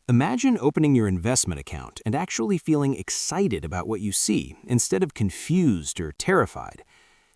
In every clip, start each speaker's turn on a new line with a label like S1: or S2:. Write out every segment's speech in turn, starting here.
S1: Imagine opening your investment account and actually feeling excited about what you see instead of confused or terrified.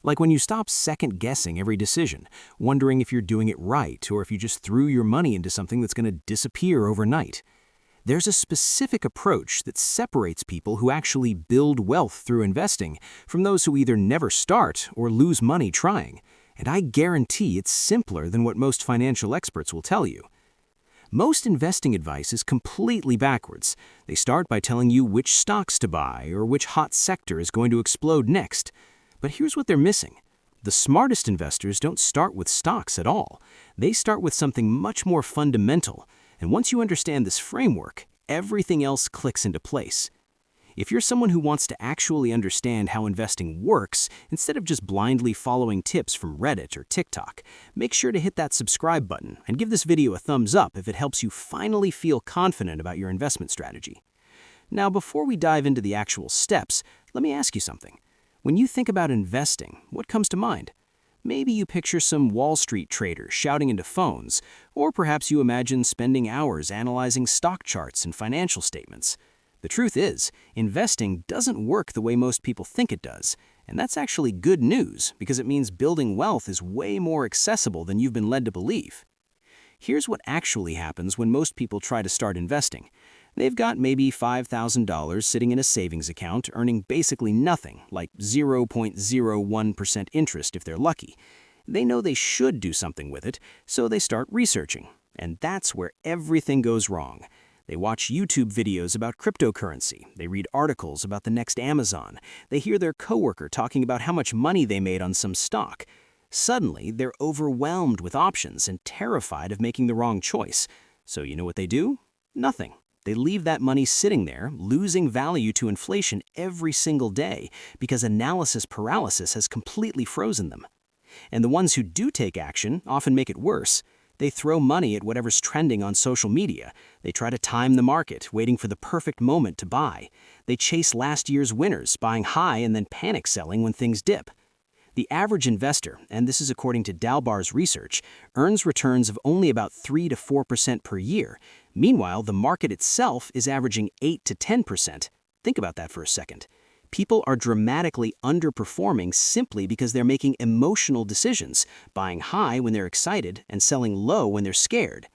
S1: Like when you stop second-guessing every decision, wondering if you're doing it right or if you just threw your money into something that's going to disappear overnight. There's a specific approach that separates people who actually build wealth through investing from those who either never start or lose money trying. And I guarantee it's simpler than what most financial experts will tell you. Most investing advice is completely backwards. They start by telling you which stocks to buy or which hot sector is going to explode next. But here's what they're missing. The smartest investors don't start with stocks at all. They start with something much more fundamental. And once you understand this framework, everything else clicks into place. If you're someone who wants to actually understand how investing works, instead of just blindly following tips from Reddit or TikTok, make sure to hit that subscribe button and give this video a thumbs up if it helps you finally feel confident about your investment strategy. Now, before we dive into the actual steps, let me ask you something. When you think about investing, what comes to mind? Maybe you picture some Wall Street traders shouting into phones, or perhaps you imagine spending hours analyzing stock charts and financial statements. The truth is, investing doesn't work the way most people think it does, and that's actually good news because it means building wealth is way more accessible than you've been led to believe. Here's what actually happens when most people try to start investing. They've got maybe $5,000 sitting in a savings account earning basically nothing, like 0.01% interest if they're lucky. They know they should do something with it, so they start researching. And that's where everything goes wrong. They watch YouTube videos about cryptocurrency. They read articles about the next Amazon. They hear their coworker talking about how much money they made on some stock. Suddenly, they're overwhelmed with options and terrified of making the wrong choice. So you know what they do? Nothing. They leave that money sitting there, losing value to inflation every single day because analysis paralysis has completely frozen them. And the ones who do take action often make it worse. They throw money at whatever's trending on social media. They try to time the market, waiting for the perfect moment to buy. They chase last year's winners, buying high and then panic selling when things dip. The average investor, and this is according to Dalbar's research, earns returns of only about 3 to 4% per year. Meanwhile, the market itself is averaging 8 to 10%. Think about that for a second. People are dramatically underperforming simply because they're making emotional decisions, buying high when they're excited and selling low when they're scared.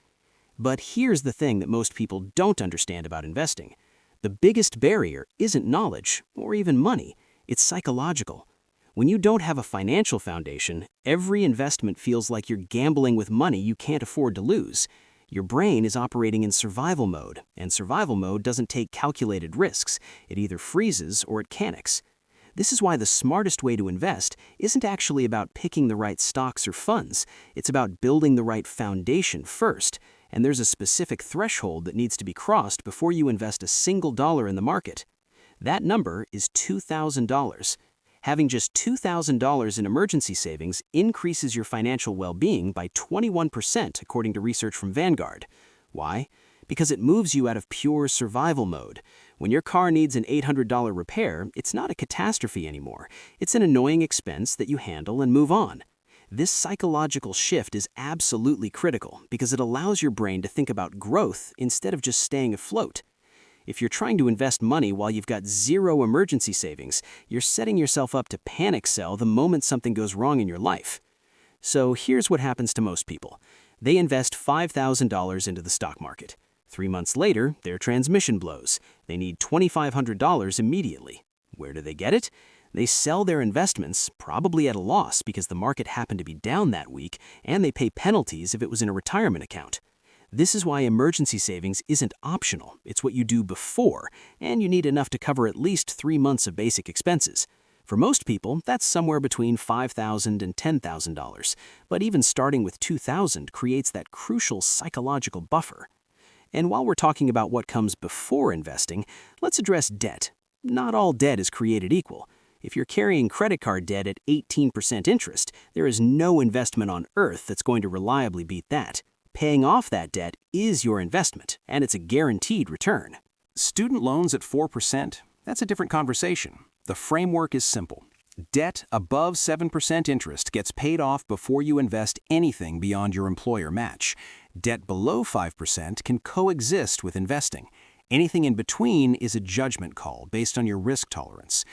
S1: But here's the thing that most people don't understand about investing. The biggest barrier isn't knowledge or even money, it's psychological. When you don't have a financial foundation, every investment feels like you're gambling with money you can't afford to lose. Your brain is operating in survival mode, and survival mode doesn't take calculated risks. It either freezes or it panics. This is why the smartest way to invest isn't actually about picking the right stocks or funds. It's about building the right foundation first, and there's a specific threshold that needs to be crossed before you invest a single dollar in the market. That number is $2,000. Having just $2,000 in emergency savings increases your financial well-being by 21% according to research from Vanguard. Why? Because it moves you out of pure survival mode. When your car needs an $800 repair, it's not a catastrophe anymore. It's an annoying expense that you handle and move on. This psychological shift is absolutely critical because it allows your brain to think about growth instead of just staying afloat. If you're trying to invest money while you've got zero emergency savings, you're setting yourself up to panic sell the moment something goes wrong in your life. So here's what happens to most people. They invest $5,000 into the stock market. 3 months later, their transmission blows. They need $2,500 immediately. Where do they get it? They sell their investments, probably at a loss because the market happened to be down that week, and they pay penalties if it was in a retirement account. This is why emergency savings isn't optional. It's what you do before, and you need enough to cover at least 3 months of basic expenses. For most people, that's somewhere between $5,000 and $10,000, but even starting with $2,000 creates that crucial psychological buffer. And while we're talking about what comes before investing, let's address debt. Not all debt is created equal. If you're carrying credit card debt at 18% interest, there is no investment on earth that's going to reliably beat that. Paying off that debt is your investment, and it's a guaranteed return. Student loans at 4%? That's a different conversation. The framework is simple. Debt above 7% interest gets paid off before you invest anything beyond your employer match. Debt below 5% can coexist with investing. Anything in between is a judgment call based on your risk tolerance.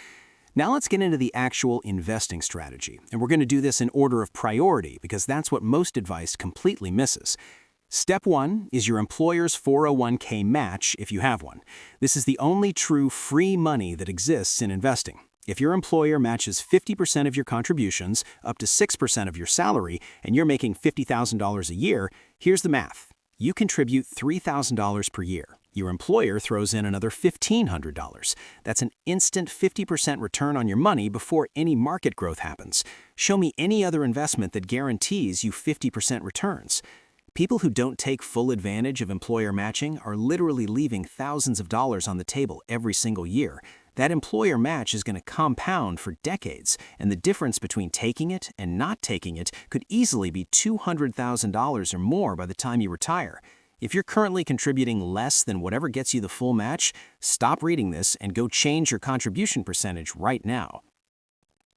S1: Now let's get into the actual investing strategy, and we're going to do this in order of priority because that's what most advice completely misses. Step 1 is your employer's 401k match if you have one. This is the only true free money that exists in investing. If your employer matches 50% of your contributions, up to 6% of your salary, and you're making $50,000 a year, here's the math. You contribute $3,000 per year. Your employer throws in another $1,500. That's an instant 50% return on your money before any market growth happens. Show me any other investment that guarantees you 50% returns. People who don't take full advantage of employer matching are literally leaving thousands of dollars on the table every single year. That employer match is going to compound for decades, and the difference between taking it and not taking it could easily be $200,000 or more by the time you retire. If you're currently contributing less than whatever gets you the full match, stop reading this and go change your contribution percentage right now.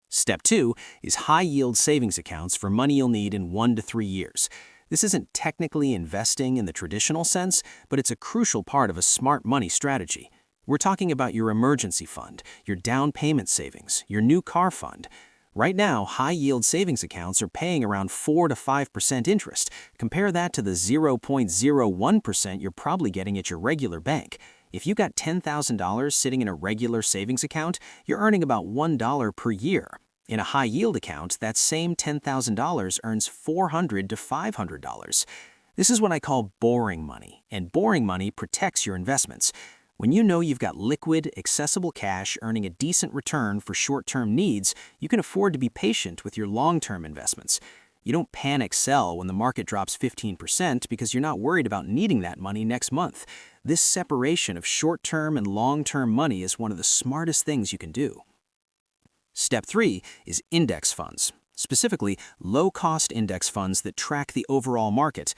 S1: Step 2 is high-yield savings accounts for money you'll need in 1 to 3 years. This isn't technically investing in the traditional sense, but it's a crucial part of a smart money strategy. We're talking about your emergency fund, your down payment savings, your new car fund. Right now, high-yield savings accounts are paying around 4 to 5% interest. Compare that to the 0.01% you're probably getting at your regular bank. If you got $10,000 sitting in a regular savings account, you're earning about $1 per year. In a high-yield account, that same $10,000 earns $400 to $500. This is what I call boring money, and boring money protects your investments. When you know you've got liquid, accessible cash earning a decent return for short-term needs, you can afford to be patient with your long-term investments. You don't panic sell when the market drops 15% because you're not worried about needing that money next month. This separation of short-term and long-term money is one of the smartest things you can do. Step 3 is index funds, specifically low-cost index funds that track the overall market.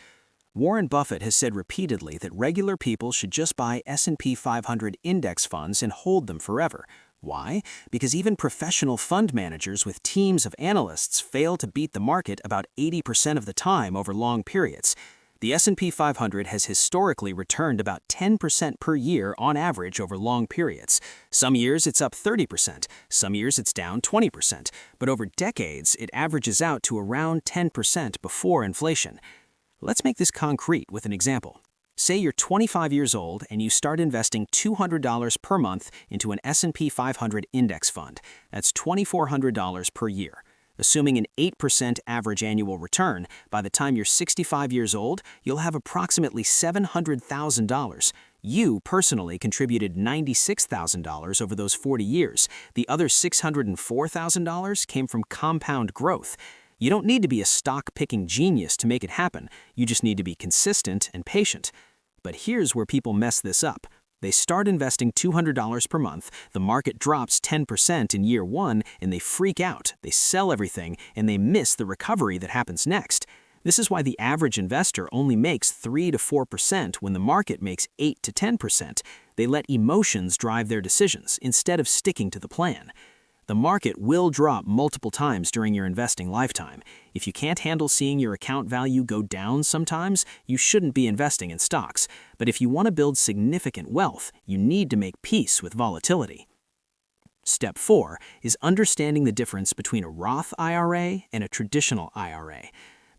S1: Warren Buffett has said repeatedly that regular people should just buy S&P 500 index funds and hold them forever. Why? Because even professional fund managers with teams of analysts fail to beat the market about 80% of the time over long periods. The S&P 500 has historically returned about 10% per year on average over long periods. Some years it's up 30%, some years it's down 20%, but over decades it averages out to around 10% before inflation. Let's make this concrete with an example. Say you're 25 years old and you start investing $200 per month into an S&P 500 index fund. That's $2,400 per year. Assuming an 8% average annual return, by the time you're 65 years old, you'll have approximately $700,000. You personally contributed $96,000 over those 40 years. The other $604,000 came from compound growth. You don't need to be a stock-picking genius to make it happen. You just need to be consistent and patient. But here's where people mess this up. They start investing $200 per month, the market drops 10% in year 1, and they freak out, they sell everything, and they miss the recovery that happens next. This is why the average investor only makes 3 to 4% when the market makes 8 to 10%. They let emotions drive their decisions instead of sticking to the plan. The market will drop multiple times during your investing lifetime. If you can't handle seeing your account value go down sometimes, you shouldn't be investing in stocks. But if you want to build significant wealth, you need to make peace with volatility. Step 4 is understanding the difference between a Roth IRA and a traditional IRA.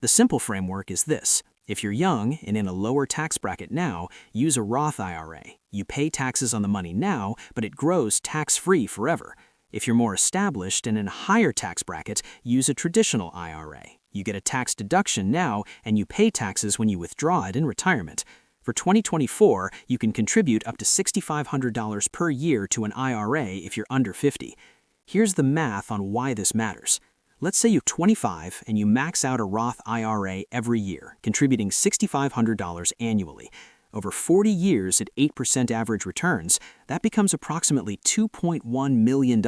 S1: The simple framework is this. If you're young and in a lower tax bracket now, use a Roth IRA. You pay taxes on the money now, but it grows tax-free forever. If you're more established and in a higher tax bracket, use a traditional IRA. You get a tax deduction now, and you pay taxes when you withdraw it in retirement. For 2024, you can contribute up to $6,500 per year to an IRA if you're under 50. Here's the math on why this matters. Let's say you're 25 and you max out a Roth IRA every year, contributing $6,500 annually. Over 40 years at 8% average returns, that becomes approximately $2.1 million.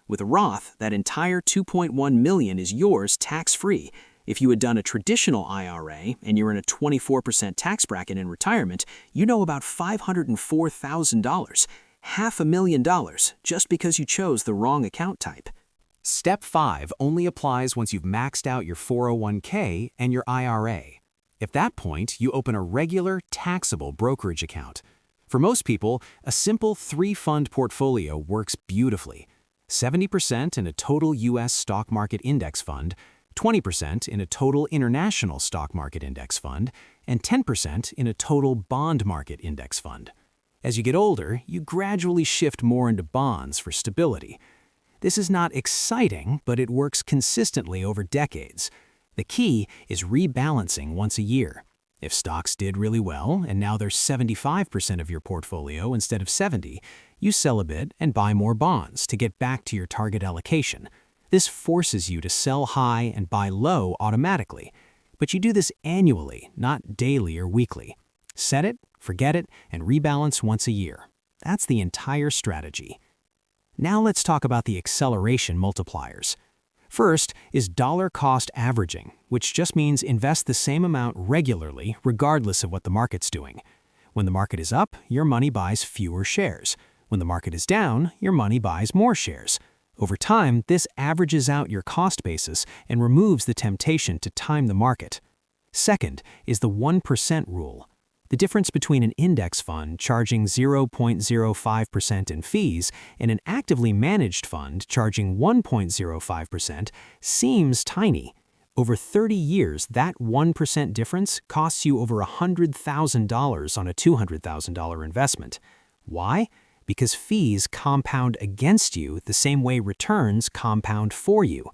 S1: With a Roth, that entire $2.1 million is yours tax-free. If you had done a traditional IRA and you're in a 24% tax bracket in retirement, you know about $504,000, $500,000, just because you chose the wrong account type.
S2: Step 5 only applies once you've maxed out your 401k and your IRA.
S1: At that point, you open a regular, taxable brokerage account. For most people, a simple 3-fund portfolio works beautifully. 70% in a total U.S. stock market index fund, 20% in a total international stock market index fund, and 10% in a total bond market index fund. As you get older, you gradually shift more into bonds for stability. This is not exciting, but it works consistently over decades. The key is rebalancing once a year. If stocks did really well, and now they're 75% of your portfolio instead of 70%, you sell a bit and buy more bonds to get back to your target allocation. This forces you to sell high and buy low automatically. But you do this annually, not daily or weekly. Set it, forget it, and rebalance once a year. That's the entire strategy. Now let's talk about the acceleration multipliers. First is dollar cost averaging, which just means invest the same amount regularly regardless of what the market's doing. When the market is up, your money buys fewer shares. When the market is down, your money buys more shares. Over time, this averages out your cost basis and removes the temptation to time the market. Second is the 1% rule. The difference between an index fund charging 0.05% in fees and an actively managed fund charging 1.05% seems tiny. Over 30 years, that 1% difference costs you over $100,000 on a $200,000 investment. Why? Because fees compound against you the same way returns compound for you.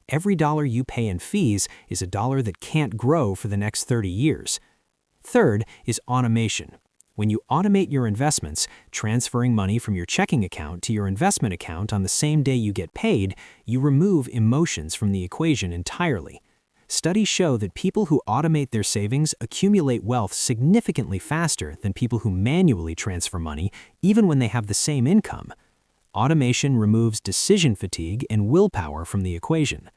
S1: Every dollar you pay in fees is a dollar that can't grow for the next 30 years. Third is automation. When you automate your investments, transferring money from your checking account to your investment account on the same day you get paid, you remove emotions from the equation entirely. Studies show that people who automate their savings accumulate wealth significantly faster than people who manually transfer money, even when they have the same income. Automation removes decision fatigue and willpower from the equation.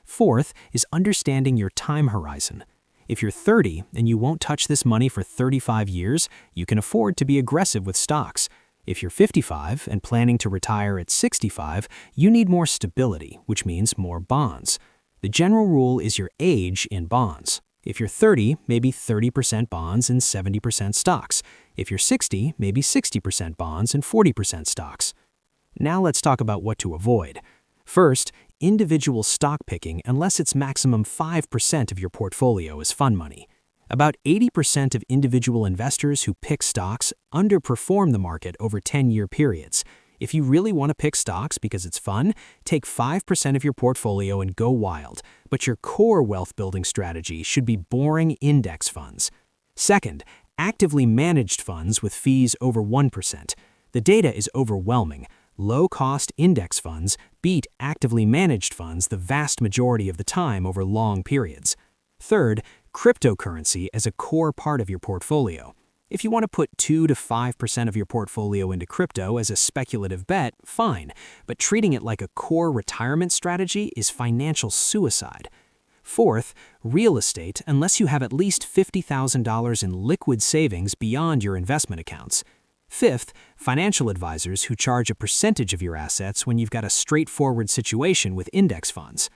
S1: Fourth is understanding your time horizon. If you're 30 and you won't touch this money for 35 years, you can afford to be aggressive with stocks. If you're 55 and planning to retire at 65, you need more stability, which means more bonds. The general rule is your age in bonds. If you're 30, maybe 30% bonds and 70% stocks. If you're 60, maybe 60% bonds and 40% stocks. Now let's talk about what to avoid. First, individual stock picking unless it's maximum 5% of your portfolio is fun money. About 80% of individual investors who pick stocks underperform the market over 10-year periods. If you really want to pick stocks because it's fun, take 5% of your portfolio and go wild. But your core wealth-building strategy should be boring index funds. Second, actively managed funds with fees over 1%. The data is overwhelming. Low-cost index funds beat actively managed funds the vast majority of the time over long periods. Third, cryptocurrency as a core part of your portfolio. If you want to put 2 to 5% of your portfolio into crypto as a speculative bet, fine, but treating it like a core retirement strategy is financial suicide. Fourth, real estate unless you have at least $50,000 in liquid savings beyond your investment accounts. Fifth, financial advisors who charge a percentage of your assets when you've got a straightforward situation with index funds.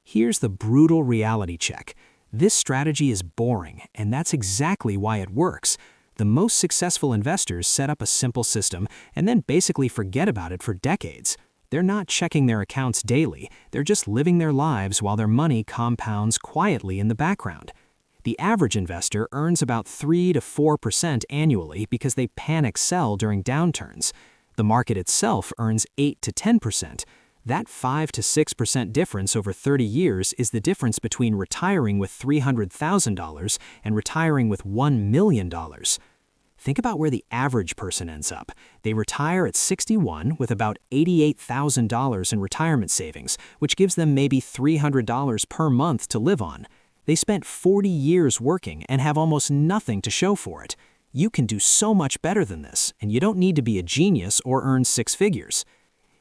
S1: Here's the brutal reality check. This strategy is boring, and that's exactly why it works. The most successful investors set up a simple system and then basically forget about it for decades. They're not checking their accounts daily. They're just living their lives while their money compounds quietly in the background. The average investor earns about 3 to 4% annually because they panic sell during downturns. The market itself earns 8 to 10%. That 5 to 6% difference over 30 years is the difference between retiring with $300,000 and retiring with $1 million. Think about where the average person ends up. They retire at 61 with about $88,000 in retirement savings, which gives them maybe $300 per month to live on. They spent 40 years working and have almost nothing to show for it. You can do so much better than this, and you don't need to be a genius or earn 6 figures.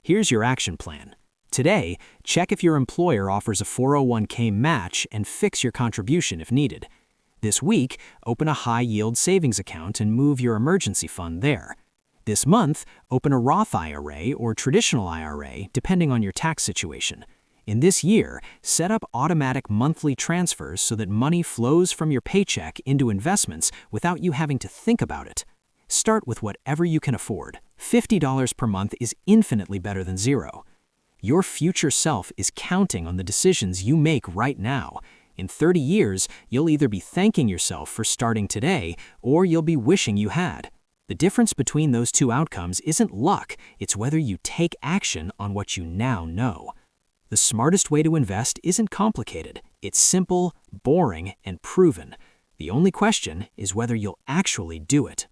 S1: Here's your action plan. Today, check if your employer offers a 401k match and fix your contribution if needed. This week, open a high-yield savings account and move your emergency fund there. This month, open a Roth IRA or traditional IRA, depending on your tax situation. In this year, set up automatic monthly transfers so that money flows from your paycheck into investments without you having to think about it. Start with whatever you can afford. $50 per month is infinitely better than zero. Your future self is counting on the decisions you make right now. In 30 years, you'll either be thanking yourself for starting today, or you'll be wishing you had. The difference between those two outcomes isn't luck, it's whether you take action on what you now know. The smartest way to invest isn't complicated. It's simple, boring, and proven. The only question is whether you'll actually do it.